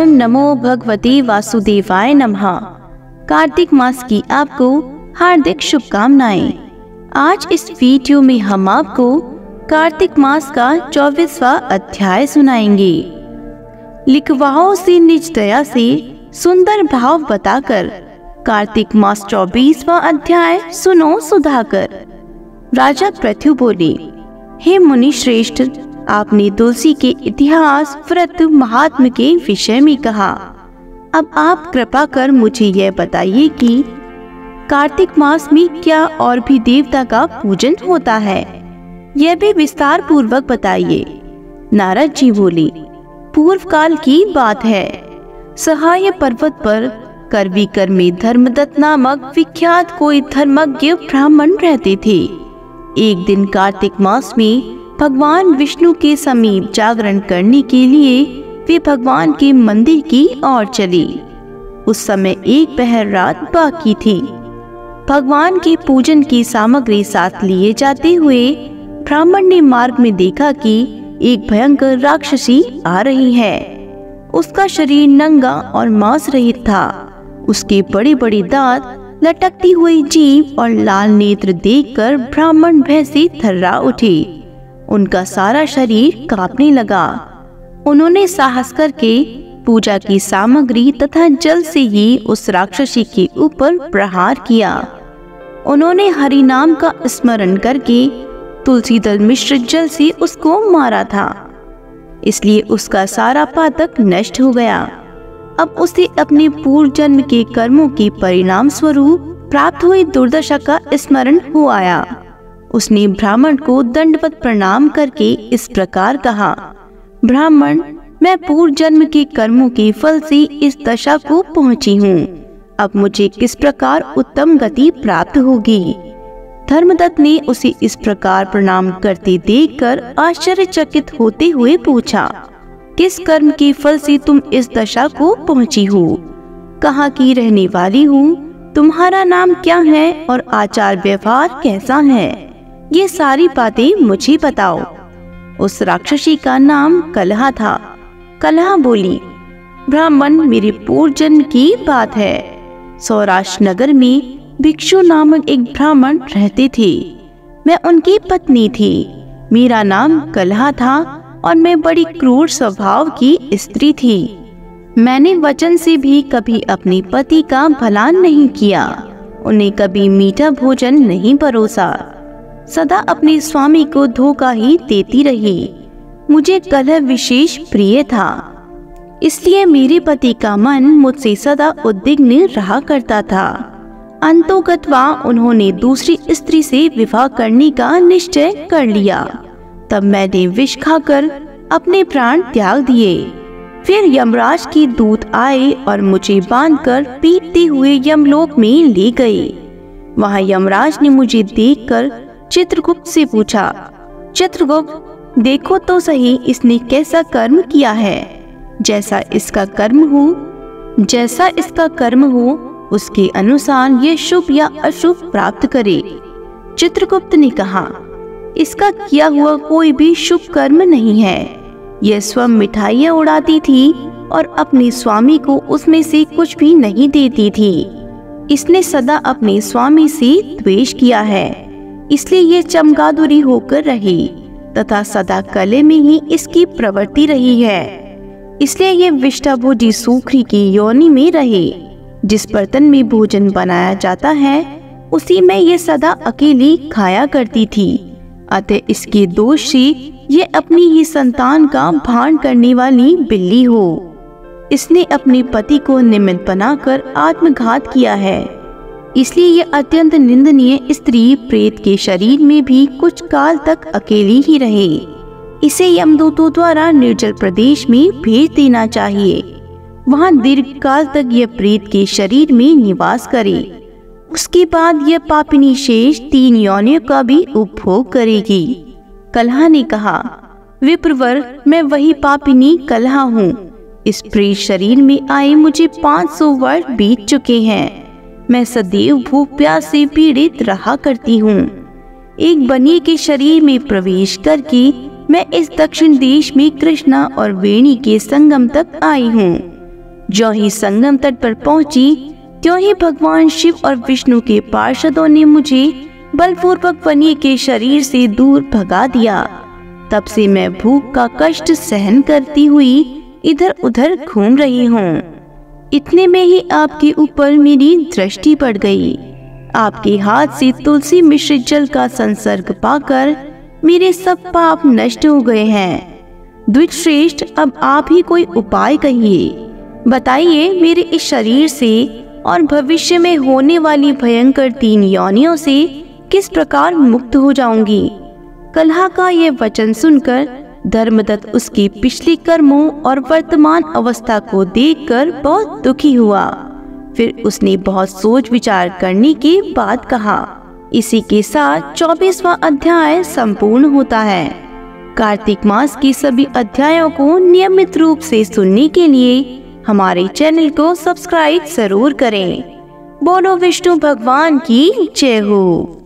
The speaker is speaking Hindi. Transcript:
ओम नमो भगवते वासुदेवाय नमः। कार्तिक मास की आपको हार्दिक शुभकामनाएं। आज इस वीडियो में हम आपको कार्तिक मास का 24वां अध्याय सुनाएंगे। लिखवाओं से निज दया से सुंदर भाव बताकर कार्तिक मास 24वां अध्याय सुनो सुधाकर। राजा पृथु बोले, हे मुनि श्रेष्ठ, आपने तुलसी के इतिहास, व्रत, महात्म के विषय में कहा। अब आप कृपा कर मुझे यह बताइए कि कार्तिक मास में क्या और भी देवता का पूजन होता है, यह भी विस्तार पूर्वक बताइए। नारद जी बोले, पूर्व काल की बात है। सहाय पर्वत पर करवीकर में धर्मदत्त नामक विख्यात कोई धर्मज्ञ ब्राह्मण रहते थे। एक दिन कार्तिक मास में भगवान विष्णु के समीप जागरण करने के लिए वे भगवान के मंदिर की ओर चले। उस समय एक पहर रात बाकी थी। भगवान के पूजन की सामग्री साथ लिए जाते हुए ब्राह्मण ने मार्ग में देखा कि एक भयंकर राक्षसी आ रही है। उसका शरीर नंगा और मांस रहित था। उसके बड़े बड़े दांत, लटकती हुई जीभ और लाल नेत्र देखकर ब्राह्मण भय से थर्रा उठे। उनका सारा शरीर कांपने लगा। उन्होंने साहस करके पूजा की सामग्री तथा जल से ही उस राक्षसी के ऊपर प्रहार किया। उन्होंने हरि नाम का स्मरण करके तुलसी दल मिश्रित जल से उसको मारा था, इसलिए उसका सारा पातक नष्ट हो गया। अब उसे अपने पूर्व जन्म के कर्मों के परिणाम स्वरूप प्राप्त हुई दुर्दशा का स्मरण हो आया। उसने ब्राह्मण को दंडवत प्रणाम करके इस प्रकार कहा, ब्राह्मण, मैं पूर्व जन्म के कर्मों के फल से इस दशा को पहुंची हूँ। अब मुझे किस प्रकार उत्तम गति प्राप्त होगी? धर्मदत्त ने उसे इस प्रकार प्रणाम करते देखकर आश्चर्यचकित होते हुए पूछा, किस कर्म के फल से तुम इस दशा को पहुंची हो? कहाँ की रहने वाली हूँ? तुम्हारा नाम क्या है और आचार व्यवहार कैसा है? ये सारी बातें मुझे बताओ। उस राक्षसी का नाम कलहा था। कलहा बोली, ब्राह्मण, मेरे पूर्व जन्म की बात है। सौराष्ट्र नगर में भिक्षु नामक एक ब्राह्मण रहते थे। मैं उनकी पत्नी थी। मेरा नाम कलहा था और मैं बड़ी क्रूर स्वभाव की स्त्री थी। मैंने वचन से भी कभी अपने पति का भला नहीं किया। उन्हें कभी मीठा भोजन नहीं परोसा। सदा अपने स्वामी को धोखा ही देती रही। मुझे कलह विशेष प्रिय था, इसलिए मेरे पति का मन मुझसे सदा उद्विग्न रहा करता था। अंतोगत्वा उन्होंने दूसरी स्त्री से विवाह करने का निश्चय कर लिया। तब मैंने विष खाकर अपने प्राण त्याग दिए। फिर यमराज के दूत आए और मुझे बांधकर पीटते हुए यमलोक में ले गए। वहां यमराज ने मुझे देखकर चित्रगुप्त से पूछा, चित्रगुप्त, देखो तो सही इसने कैसा कर्म किया है। जैसा इसका कर्म हो उसके अनुसार ये शुभ या अशुभ प्राप्त करे। चित्रगुप्त ने कहा, इसका किया हुआ कोई भी शुभ कर्म नहीं है। यह स्वयं मिठाइयाँ उड़ाती थी और अपने स्वामी को उसमें से कुछ भी नहीं देती थी। इसने सदा अपने स्वामी से द्वेष किया है, इसलिए ये चमगादुरी होकर रही तथा सदा कले में ही इसकी प्रवृत्ति रही है। इसलिए ये विष्टाभोजी सूखरी की योनि में रहे। जिस बर्तन में भोजन बनाया जाता है उसी में ये सदा अकेली खाया करती थी। अतः इसके दोष से ये अपनी ही संतान का भान करने वाली बिल्ली हो। इसने अपने पति को निमित्त बनाकर आत्मघात किया है, इसलिए ये अत्यंत निंदनीय स्त्री प्रेत के शरीर में भी कुछ काल तक अकेली ही रहे। इसे यमदूतों द्वारा निर्जल प्रदेश में भेज देना चाहिए। वहां दीर्घ काल तक यह प्रेत के शरीर में निवास करे। उसके बाद यह पापिनी शेष 3 योनियों का भी उपभोग करेगी। कलहा ने कहा, विप्रवर, मैं वही पापिनी कलहा हूँ। इस प्रेत शरीर में आए मुझे 500 वर्ष बीत चुके हैं। मैं सदैव भूख प्यास से पीड़ित रहा करती हूँ। एक बनिए के शरीर में प्रवेश करके मैं इस दक्षिण देश में कृष्णा और वेणी के संगम तक आई हूँ। ज्यों ही संगम तट पर पहुंची, त्यों ही भगवान शिव और विष्णु के पार्षदों ने मुझे बलपूर्वक वन्य के शरीर से दूर भगा दिया। तब से मैं भूख का कष्ट सहन करती हुई इधर उधर घूम रही हूँ। इतने में ही आपके ऊपर मेरी दृष्टि पड़ गई। आपके हाथ से तुलसी मिश्रित जल का संसर्ग पाकर मेरे सब पाप नष्ट हो गए हैं। द्विजश्रेष्ठ, अब आप ही कोई उपाय कहिए। बताइए, मेरे इस शरीर से और भविष्य में होने वाली भयंकर 3 योनियों से किस प्रकार मुक्त हो जाऊंगी। कलहा का यह वचन सुनकर धर्मदत्त उसकी पिछली कर्मों और वर्तमान अवस्था को देखकर बहुत दुखी हुआ। फिर उसने बहुत सोच विचार करने के बाद कहा, इसी के साथ 24वां अध्याय संपूर्ण होता है। कार्तिक मास की सभी अध्यायों को नियमित रूप से सुनने के लिए हमारे चैनल को सब्सक्राइब जरूर करें। बोलो विष्णु भगवान की जय हो।